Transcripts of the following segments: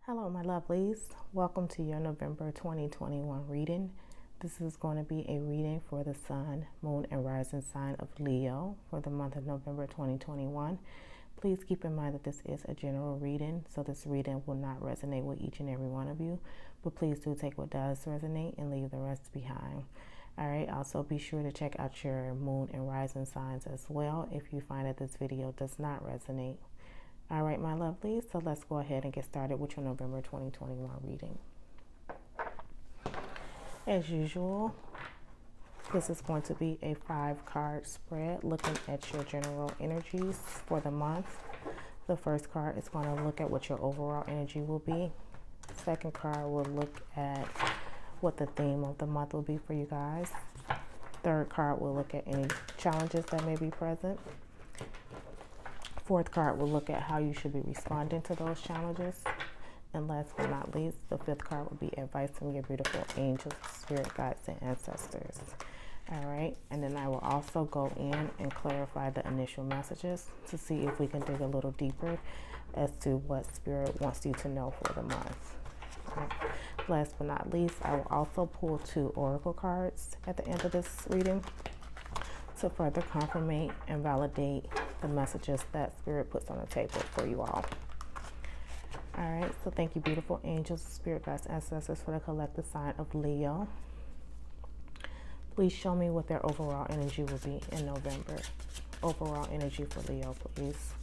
Hello, my lovelies. Welcome to your November 2021 reading. This is going to be a reading for the sun, moon, and rising sign of Leo for the month of November 2021. Please keep in mind that this is a general reading, so this reading will not resonate with each and every one of you, but please do take what does resonate and leave the rest behind. All right, also be sure to check out your moon and rising signs as well if you find that this video does not resonate. All right, my lovelies, so let's go ahead and get started with your November 2021 reading. As usual, this is going to be a 5-card spread looking at your general energies for the month. The first card is going to look at what your overall energy will be. Second card will look at what the theme of the month will be for you guys. Third card will look at any challenges that may be present. Fourth card will look at how you should be responding to those challenges. And last but not least, the fifth card will be advice from your beautiful angels, spirit guides, and ancestors. All right, and then I will also go in and clarify the initial messages to see if we can dig a little deeper as to what spirit wants you to know for the month. Right. Last but not least, I will also pull 2 oracle cards at the end of this reading to further confirm and validate the messages that spirit puts on the table for you all. All right, so thank you, beautiful angels, spirit guides, ancestors, for the collective sign of Leo. Please show me what their overall energy will be in November. Overall energy for Leo, please.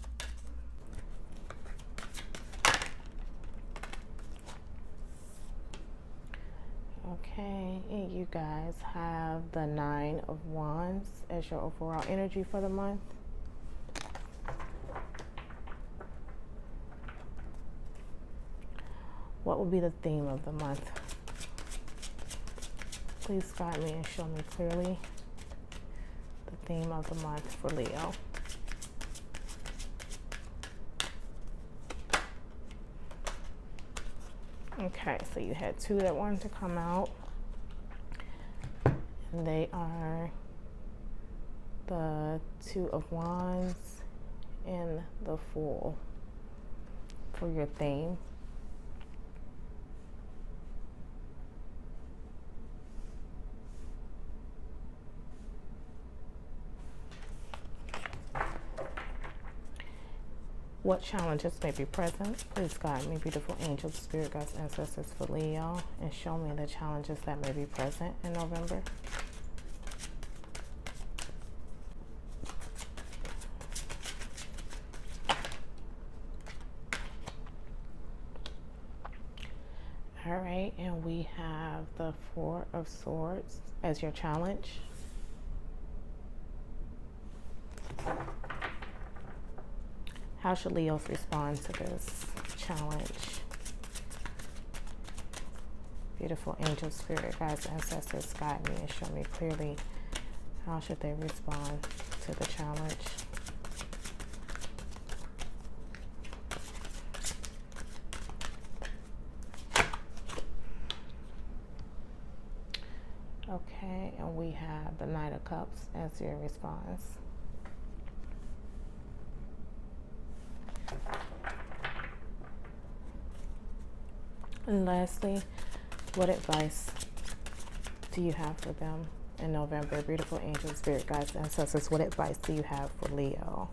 Okay, and you guys have the 9 of Wands as your overall energy for the month. What will be the theme of the month? Please guide me and show me clearly the theme of the month for Leo. Okay, so you had 2 that wanted to come out. And they are the 2 of Wands and the Fool for your theme. What challenges may be present? Please guide me, beautiful angels, spirit guides, ancestors for Leo, and show me the challenges that may be present in November. All right, and we have the 4 of Swords as your challenge. How should Leos respond to this challenge? Beautiful angels, spirit guides, ancestors, guide me and show me clearly how should they respond to the challenge. Okay, and we have the Knight of Cups as your response. And lastly, what advice do you have for them in November? Beautiful angels, spirit guides, ancestors, what advice do you have for Leo?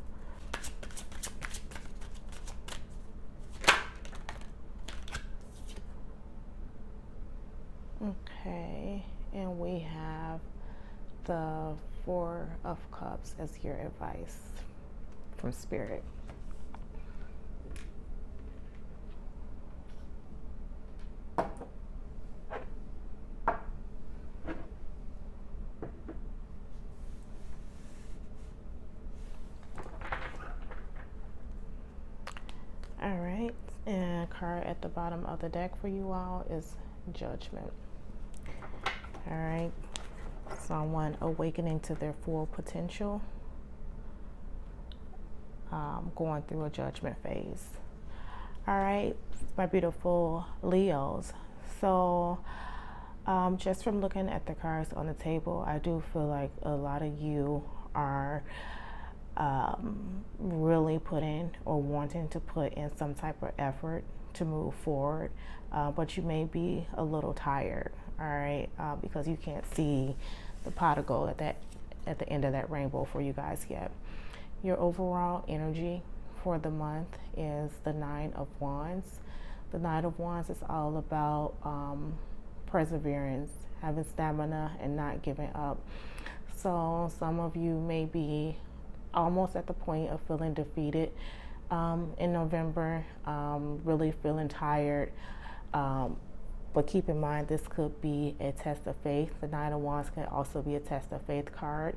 Okay, and we have the 4 of Cups as your advice from spirit. All right, and card at the bottom of the deck for you all is Judgment. All right, someone awakening to their full potential, going through a judgment phase. All right, my beautiful Leos. So just from looking at the cards on the table, I do feel like a lot of you are really putting or wanting to put in some type of effort to move forward, but you may be a little tired, all right, because you can't see the pot of gold at the end of that rainbow for you guys yet. Your overall energy for the month is the Nine of Wands. The Nine of Wands is all about perseverance, having stamina, and not giving up. So some of you may be almost at the point of feeling defeated in November, really feeling tired. But keep in mind, this could be a test of faith. The Nine of Wands can also be a test of faith card.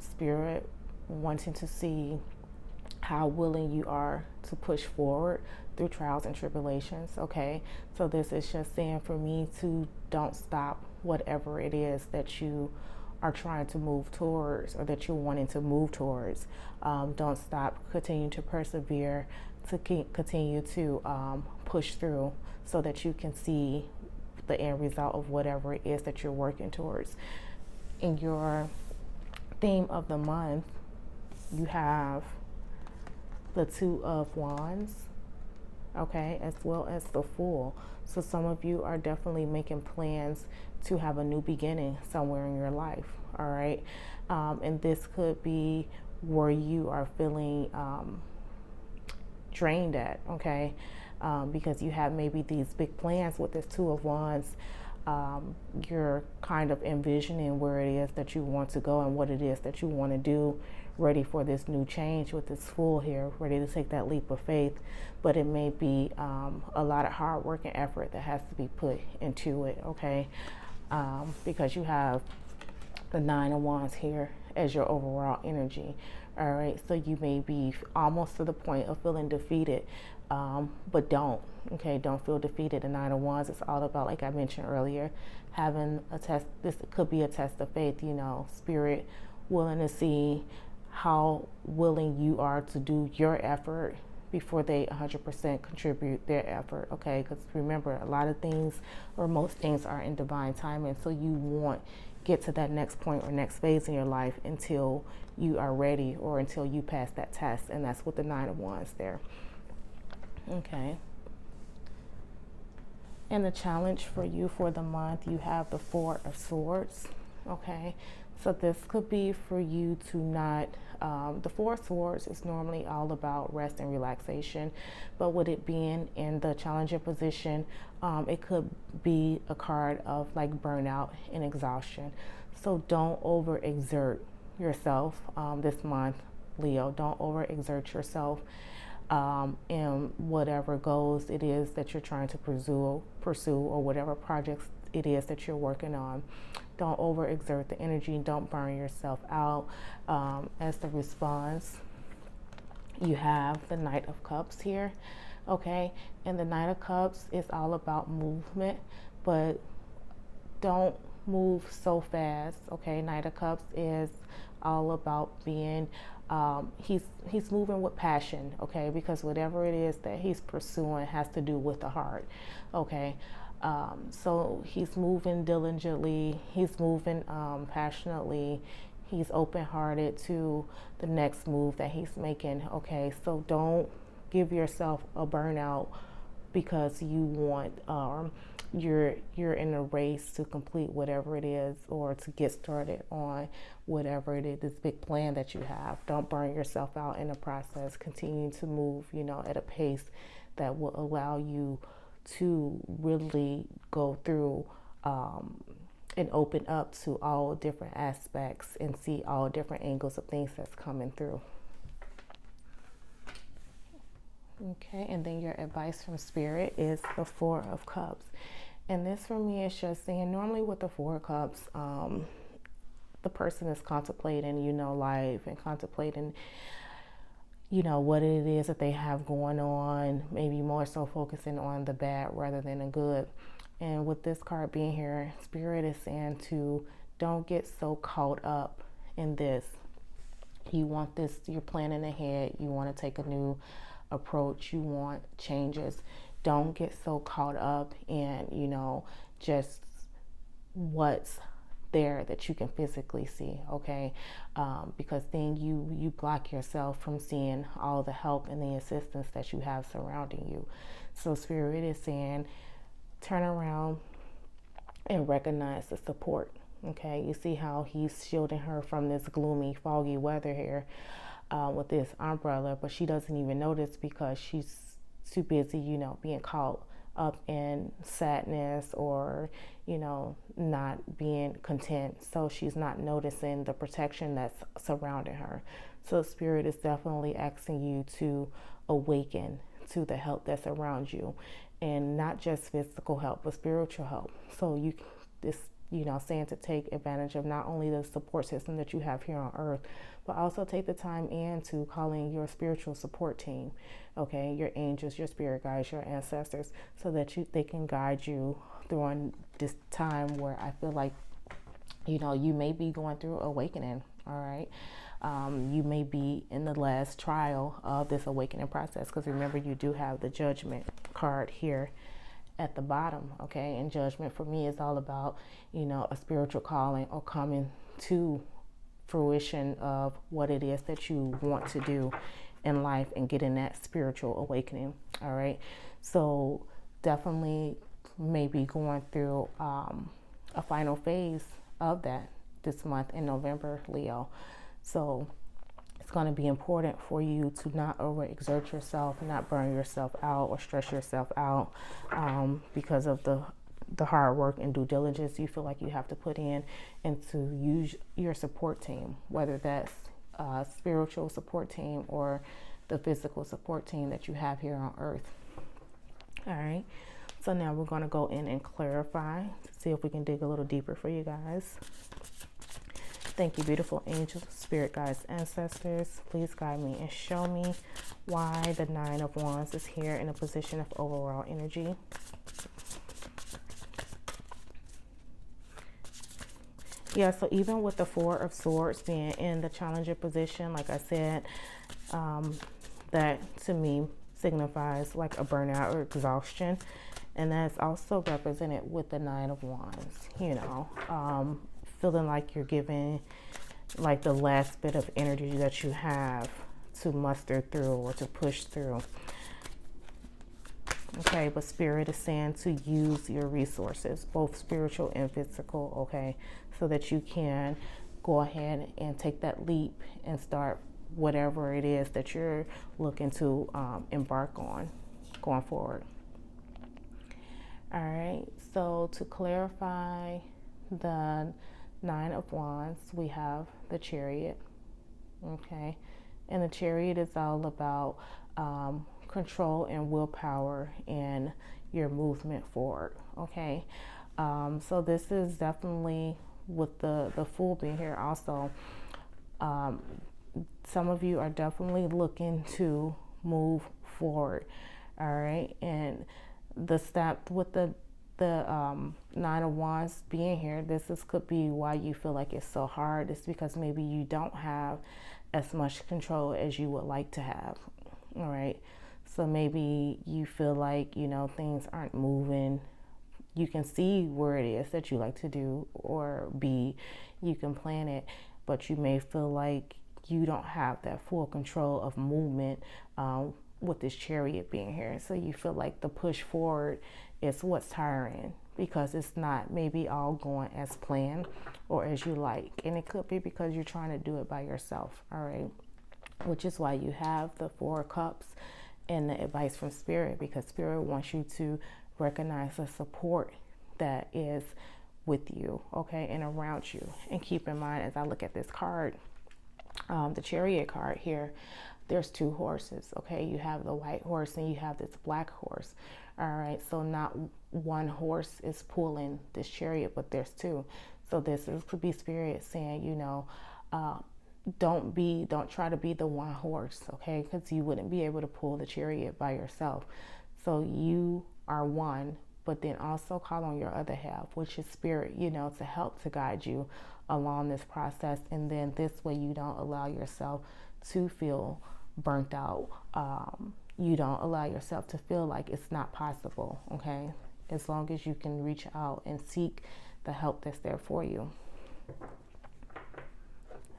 Spirit wanting to see how willing you are to push forward through trials and tribulations, okay? So this is just saying for me to don't stop whatever it is that you are trying to move towards or that you're wanting to move towards. Don't stop, continue to persevere, to continue to push through so that you can see the end result of whatever it is that you're working towards. In your theme of the month, you have the Two of Wands, okay, as well as the Fool. So some of you are definitely making plans to have a new beginning somewhere in your life, all right? And this could be where you are feeling drained at, okay? Because you have maybe these big plans with this Two of Wands. You're kind of envisioning where it is that you want to go and what it is that you want to do, ready for this new change with this Fool here, ready to take that leap of faith. But it may be a lot of hard work and effort that has to be put into it, okay? Because you have the Nine of Wands here as your overall energy, all right? So you may be almost to the point of feeling defeated, but don't feel defeated. The Nine of Wands is all about, like I mentioned earlier, having a test. This could be a test of faith, you know, Spirit willing to see how willing you are to do your effort before they 100% contribute their effort, okay? Because remember, a lot of things or most things are in divine timing, so you won't get to that next point or next phase in your life until you are ready or until you pass that test, and that's with the Nine of Wands there, okay? And the challenge for you for the month, you have the Four of Swords, okay? So this could be for you to not, the Four of Swords is normally all about rest and relaxation, but with it being in the challenger position, it could be a card of like burnout and exhaustion. So don't overexert yourself this month, Leo. Don't overexert yourself in whatever goals it is that you're trying to pursue or whatever projects it is that you're working on. Don't overexert the energy. Don't burn yourself out. As the response, you have the Knight of Cups here, okay? And the Knight of Cups is all about movement, but don't move so fast, okay? Knight of Cups is all about being, he's moving with passion, okay? Because whatever it is that he's pursuing has to do with the heart, okay? So he's moving diligently, he's moving passionately, he's open-hearted to the next move that he's making, okay? So don't give yourself a burnout because you want, you're in a race to complete whatever it is or to get started on whatever it is, this big plan that you have. Don't burn yourself out in the process. Continue to move, you know, at a pace that will allow you to really go through and open up to all different aspects and see all different angles of things that's coming through. Okay, and then your advice from Spirit is the Four of Cups. And this for me is just saying, normally with the Four of Cups, the person is contemplating, you know, life and contemplating, you know, what it is that they have going on, maybe more so focusing on the bad rather than the good. And with this card being here, Spirit is saying to don't get so caught up in this. You want this, you're planning ahead, you want to take a new approach, you want changes. Don't get so caught up in, you know, just what's there that you can physically see, okay? Because then you block yourself from seeing all the help and the assistance that you have surrounding you. So Spirit is saying, turn around and recognize the support, okay? You see how he's shielding her from this gloomy, foggy weather here with this umbrella, but she doesn't even notice because she's too busy, you know, being caught up in sadness or, you know, not being content. So she's not noticing the protection that's surrounding her. So Spirit is definitely asking you to awaken to the help that's around you, and not just physical help, but spiritual help. So saying to take advantage of not only the support system that you have here on earth, but also take the time to call in your spiritual support team, okay? Your angels, your spirit guides, your ancestors, so that they can guide you during this time where I feel like, you know, you may be going through awakening, all right? You may be in the last trial of this awakening process, because remember, you do have the Judgment card here at the bottom, okay? And judgment for me is all about, you know, a spiritual calling or coming to fruition of what it is that you want to do in life and getting that spiritual awakening, all right? So definitely maybe going through a final phase of that this month in November, Leo. So it's going to be important for you to not overexert yourself, not burn yourself out or stress yourself out because of the hard work and due diligence you feel like you have to put in, and to use your support team, whether that's a spiritual support team or the physical support team that you have here on earth. All right. So now we're going to go in and clarify to see if we can dig a little deeper for you guys. Thank you, beautiful angels, spirit guides, ancestors. Please guide me and show me why the Nine of Wands is here in a position of overall energy. Yeah, so even with the Four of Swords being in the challenger position, like I said, that to me signifies like a burnout or exhaustion. And that's also represented with the Nine of Wands, you know, feeling like you're giving like the last bit of energy that you have to muster through or to push through. Okay, but Spirit is saying to use your resources, both spiritual and physical, okay, so that you can go ahead and take that leap and start whatever it is that you're looking to embark on going forward. All right, so to clarify the Nine of Wands, we have the Chariot, okay, and the Chariot is all about control and willpower and your movement forward, okay? So this is definitely, with the Fool being here also, some of you are definitely looking to move forward, all right? And the step with the Nine of Wands being here, could be why you feel like it's so hard. It's because maybe you don't have as much control as you would like to have, all right? So maybe you feel like, you know, things aren't moving. You can see where it is that you like to do or be. You can plan it, but you may feel like you don't have that full control of movement with this Chariot being here. So you feel like the push forward is what's tiring, because it's not maybe all going as planned or as you like. And it could be because you're trying to do it by yourself, all right? Which is why you have the Four of Cups and the advice from Spirit, because Spirit wants you to recognize the support that is with you, okay, and around you. And keep in mind, as I look at this card, the Chariot card here, there's two horses, okay? You have the white horse and you have this black horse, all right? So not one horse is pulling this Chariot, but there's two. So could be Spirit saying, you know, don't try to be the one horse, okay? Because you wouldn't be able to pull the Chariot by yourself. So you are one, but then also call on your other half, which is Spirit, you know, to help to guide you along this process. And then this way you don't allow yourself to feel burnt out. You don't allow yourself to feel like it's not possible, okay? As long as you can reach out and seek the help that's there for you.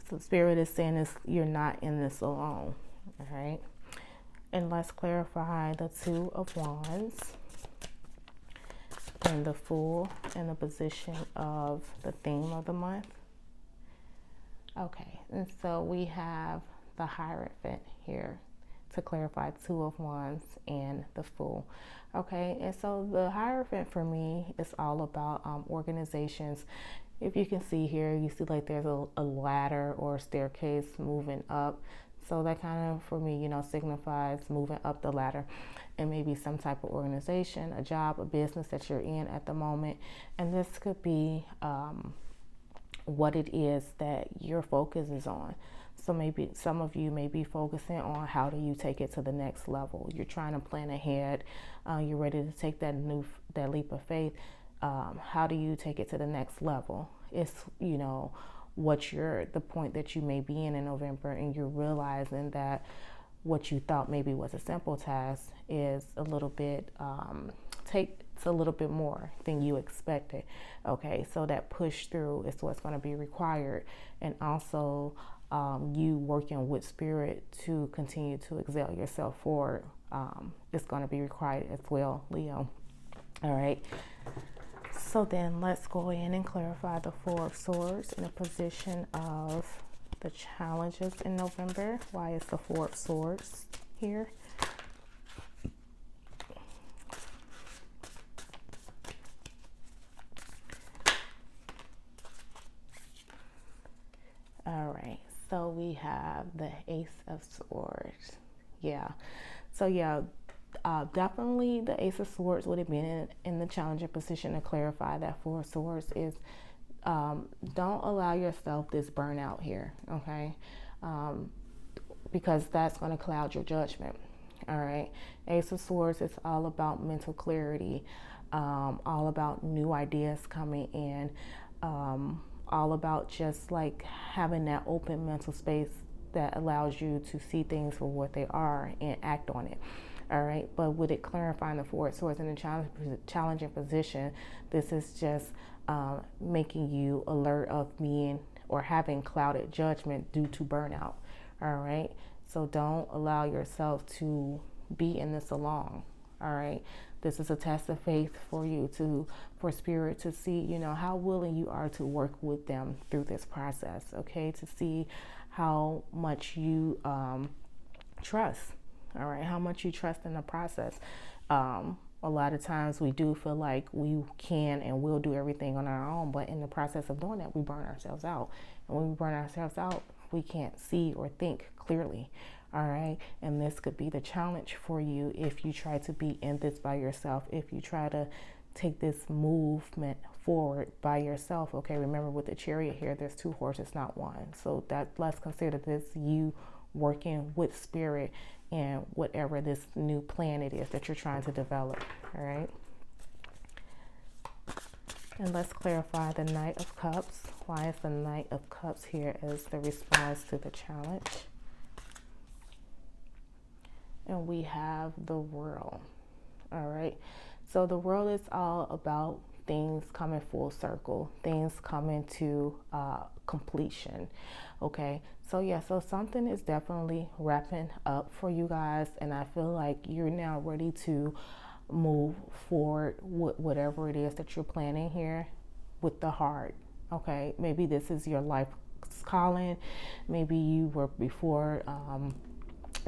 So Spirit is saying this, you're not in this alone. All right. And let's clarify the Two of Wands and the Fool and the position of the theme of the month. Okay, and so we have the Hierophant here to clarify Two of Wands and the Fool. Okay, and so the Hierophant for me is all about organizations. If you can see here, you see like there's a ladder or a staircase moving up. So that kind of, for me, signifies moving up the ladder, and maybe some type of organization, a job, a business that you're in at the moment. And this could be what it is that your focus is on. So maybe some of you may be focusing on how do you take it to the next level. You're trying to plan ahead. You're ready to take that leap of faith. How do you take it to the next level? It's, the point that you may be in November, and you're realizing that what you thought maybe was a simple task is a little bit it's a little bit more than you expected. Okay, so that push through is what's going to be required, and also you working with Spirit to continue to excel yourself forward is going to be required as well, Leo. All right. So then let's go in and clarify the Four of Swords in a position of the challenges in November. Why is the Four of Swords here? All right, so we have the Ace of Swords. Yeah, so yeah, definitely the Ace of Swords would have been in the challenging position to clarify that Four of Swords is don't allow yourself this burnout here, okay? Because that's going to cloud your judgment. All right, Ace of Swords is all about mental clarity, all about new ideas coming in, all about just like having that open mental space that allows you to see things for what they are and act on it. All right, but with it clarifying the Four of Swords in a challenging position, this is just making you alert of being or having clouded judgment due to burnout. All right, so don't allow yourself to be in this alone. All right, this is a test of faith for you for Spirit to see, how willing you are to work with them through this process. Okay, to see how much you trust. All right, how much you trust in the process. A lot of times we do feel like we can and will do everything on our own, but in the process of doing that, we burn ourselves out. And when we burn ourselves out, we can't see or think clearly. All right, and this could be the challenge for you if you try to be in this by yourself, if you try to take this movement forward by yourself. Okay, remember with the Chariot here, there's two horses, not one. So let's consider this you working with Spirit and whatever this new plan it is that you're trying to develop. All right, and let's clarify the Knight of Cups. Why is the Knight of Cups here as the response to the challenge? And we have the World. All right, so the World is all about things coming full circle, things coming to completion. Okay, so yeah, so something is definitely wrapping up for you guys, and I feel like you're now ready to move forward with whatever it is that you're planning here with the heart. Okay, maybe this is your life's calling. Maybe you were before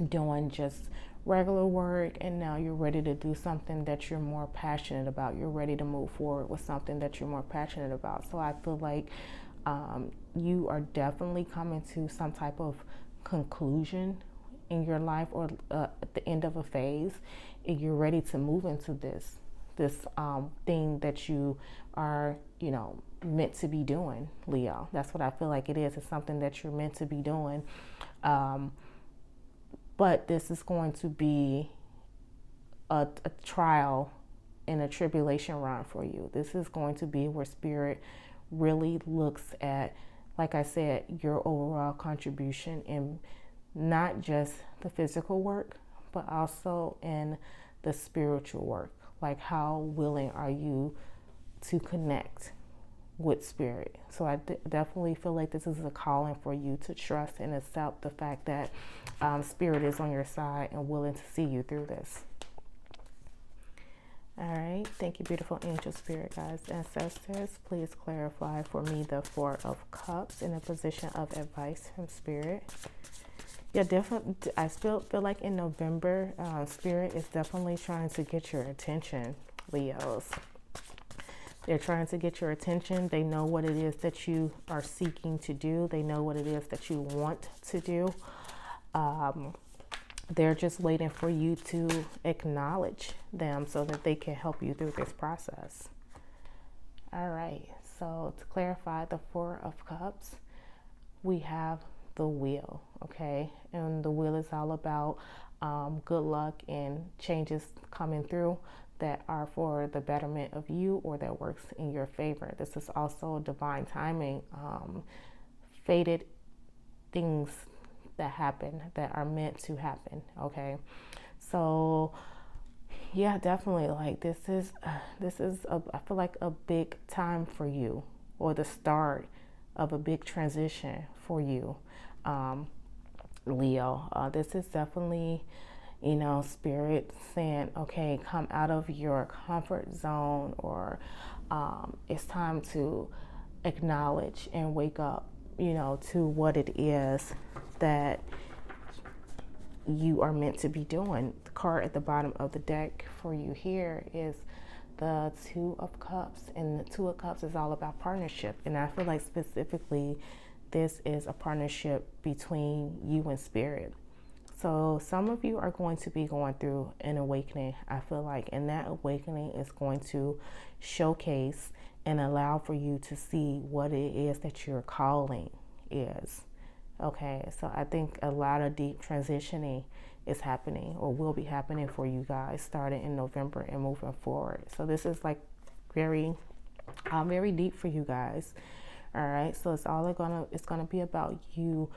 doing just regular work, and now you're ready to do something that you're more passionate about. You're ready to move forward with something that you're more passionate about. So I feel like you are definitely coming to some type of conclusion in your life, or at the end of a phase, and you're ready to move into this thing that you are, meant to be doing, Leo. That's what I feel like it is. It's something that you're meant to be doing. But this is going to be a trial and a tribulation run for you. This is going to be where Spirit really looks at, like I said, your overall contribution in not just the physical work, but also in the spiritual work. Like, how willing are you to connect with spirit. So I definitely feel like this is a calling for you to trust and accept the fact that spirit is on your side and willing to see you through this. All right, thank you, beautiful angel, spirit guides, ancestors. Please clarify for me the Four of Cups in a position of advice from spirit. Yeah, definitely. I feel like in November, spirit is definitely trying to get your attention, Leos. They're trying to get your attention. They know what it is that you are seeking to do. They know what it is that you want to do. They're just waiting for you to acknowledge them so that they can help you through this process. All right, so to clarify the Four of Cups, we have the wheel, okay? And the wheel is all about good luck and changes coming through that are for the betterment of you or that works in your favor. This is also divine timing, fated things that happen that are meant to happen, okay? So yeah, definitely, like this is I feel like a big time for you, or the start of a big transition for you, Leo. This is definitely, you know, spirit saying, okay, come out of your comfort zone, or it's time to acknowledge and wake up, you know, to what it is that you are meant to be doing. The card at the bottom of the deck for you here is the Two of Cups, and the Two of Cups is all about partnership. And I feel like specifically this is a partnership between you and spirit. So some of you are going to be going through an awakening, I feel like, and that awakening is going to showcase and allow for you to see what it is that your calling is. Okay, so I think a lot of deep transitioning is happening, or will be happening for you guys starting in November and moving forward. So this is like very deep for you guys. All right, so it's gonna be about you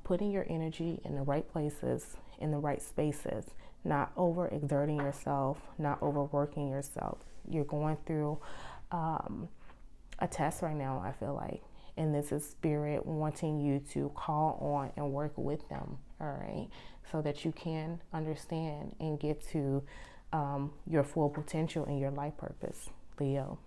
putting your energy in the right places, in the right spaces, not overexerting yourself, not overworking yourself. You're going through a test right now, I feel like. And this is spirit wanting you to call on and work with them, all right? So that you can understand and get to your full potential and your life purpose, Leo.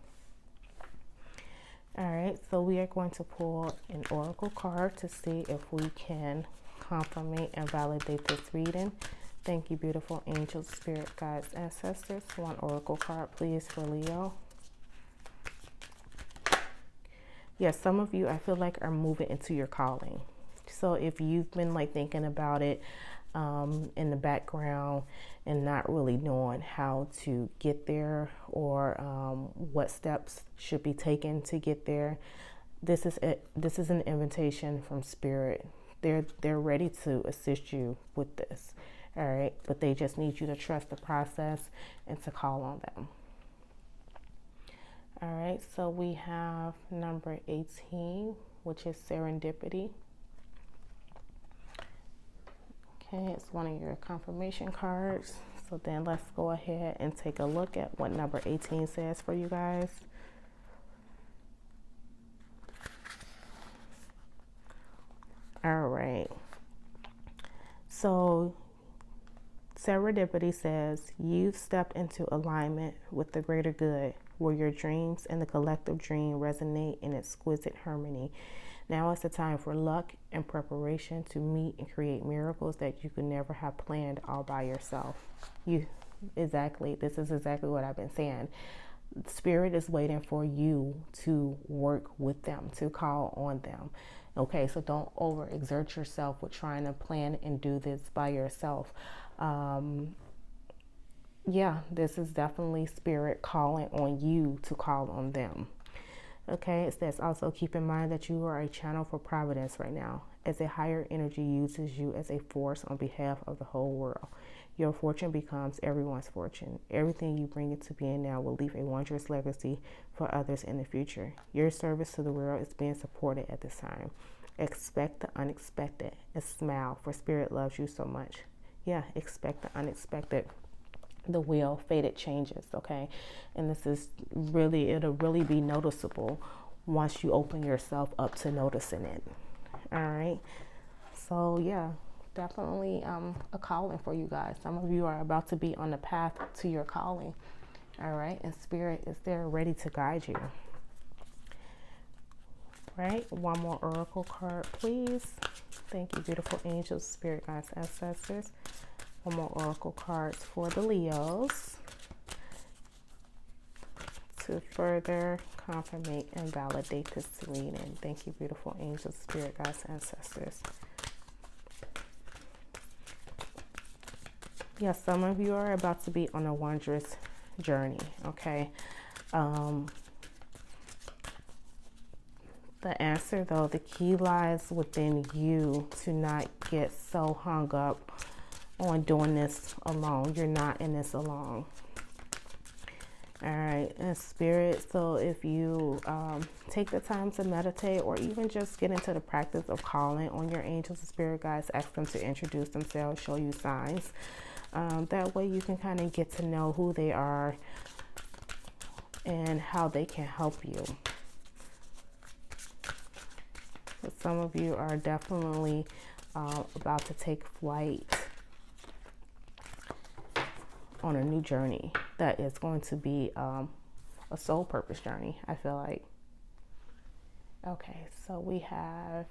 All right, so we are going to pull an oracle card to see if we can confirm and validate this reading. Thank you, beautiful angels, spirit guides, ancestors. One oracle card, please, for Leo. Yes, some of you, I feel like, are moving into your calling. So if you've been like thinking about it in the background and not really knowing how to get there, or what steps should be taken to get there, this is an invitation from spirit. They're ready to assist you with this. All right, but they just need you to trust the process and to call on them. All right, so we have number 18, which is serendipity. Okay, it's one of your confirmation cards. So then let's go ahead and take a look at what number 18 says for you guys. All right. So serendipity says you've stepped into alignment with the greater good, where your dreams and the collective dream resonate in exquisite harmony. Now is the time for luck and preparation to meet and create miracles that you could never have planned all by yourself. This is exactly what I've been saying. Spirit is waiting for you to work with them, to call on them. Okay, so don't overexert yourself with trying to plan and do this by yourself. Yeah, this is definitely spirit calling on you to call on them. Okay, it says also keep in mind that you are a channel for providence right now, as a higher energy uses you as a force on behalf of the whole world. Your fortune becomes everyone's fortune. Everything you bring into being now will leave a wondrous legacy for others in the future. Your service to the world is being supported at this time. Expect the unexpected and smile, for spirit loves you so much. Yeah, expect the unexpected. the wheel, faded changes, okay? And this is really, it'll really be noticeable once you open yourself up to noticing it. All right. So yeah, definitely a calling for you guys. Some of you are about to be on the path to your calling. All right. And Spirit is there ready to guide you. Right. One more oracle card, please. Thank you, beautiful angels, spirit guides, ancestors. One more oracle cards for the Leos to further confirmate and validate this reading. Thank you, beautiful angels, spirit guides, ancestors. Yes, some of you are about to be on a wondrous journey, okay? The answer, though, the key lies within you to not get so hung up on doing this alone. You're not in this alone. All right, and Spirit, so if you take the time to meditate or even just get into the practice of calling on your angels and spirit guides, ask them to introduce themselves, show you signs. That way you can kind of get to know who they are and how they can help you. But some of you are definitely about to take flight on a new journey that is going to be a soul purpose journey, I feel like. Okay, so we have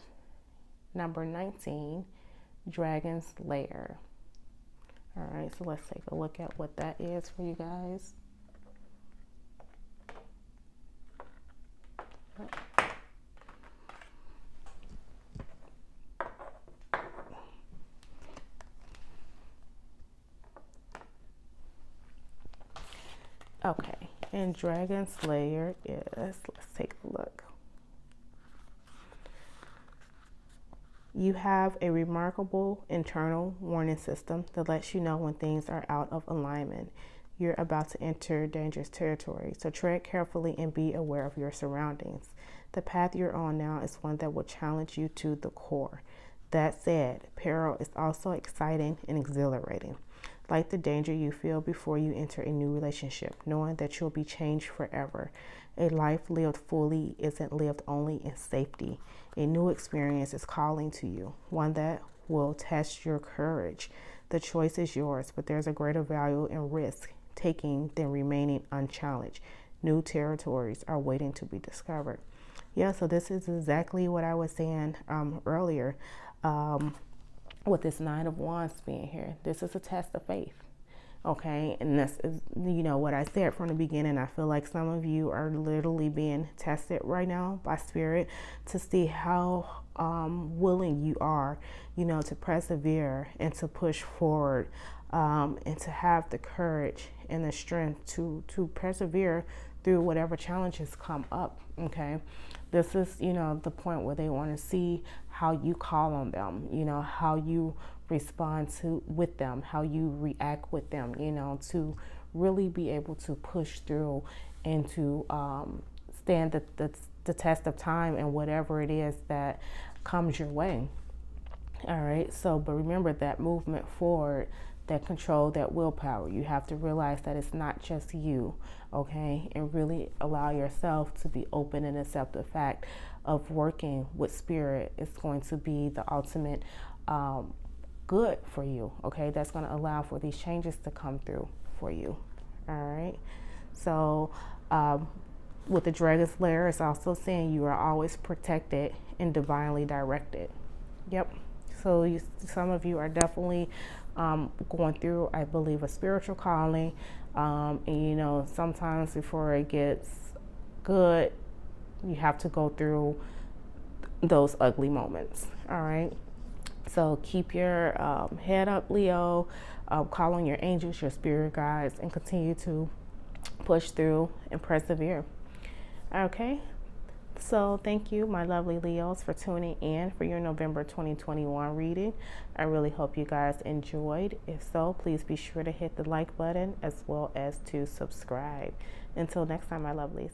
number 19, Dragon's Lair. All right, so let's take a look at what that is for you guys. Okay, and Dragon Slayer is, let's take a look. You have a remarkable internal warning system that lets you know when things are out of alignment. You're about to enter dangerous territory, so tread carefully and be aware of your surroundings. The path you're on now is one that will challenge you to the core. That said, peril is also exciting and exhilarating. Like the danger you feel before you enter a new relationship, knowing that you'll be changed forever. A life lived fully isn't lived only in safety. A new experience is calling to you, one that will test your courage. The choice is yours, but there's a greater value in risk taking than remaining unchallenged. New territories are waiting to be discovered. Yeah, so this is exactly what I was saying earlier. With this Nine of Wands being here, this is a test of faith, okay? And this is, you know, what I said from the beginning. I feel like some of you are literally being tested right now by Spirit to see how willing you are, you know, to persevere and to push forward, and to have the courage and the strength to persevere through whatever challenges come up, okay? This is, you know, the point where they want to see how you call on them, you know, how you respond to with them, how you react with them, you know, to really be able to push through and to stand the test of time and whatever it is that comes your way. All right. So, but remember that movement forward, that control, that willpower, you have to realize that it's not just you, okay? And really allow yourself to be open and accept the fact of working with Spirit is going to be the ultimate good for you, okay? That's going to allow for these changes to come through for you, all right? So with the Dragon's Lair, it's also saying you are always protected and divinely directed. Yep. So some of you are definitely going through, I believe, a spiritual calling. And, you know, sometimes before it gets good, you have to go through those ugly moments. All right. So keep your head up, Leo. Call on your angels, your spirit guides, and continue to push through and persevere. Okay. So thank you, my lovely Leos, for tuning in for your November 2021 reading. I really hope you guys enjoyed. If so, please be sure to hit the like button as well as to subscribe. Until next time, my lovelies.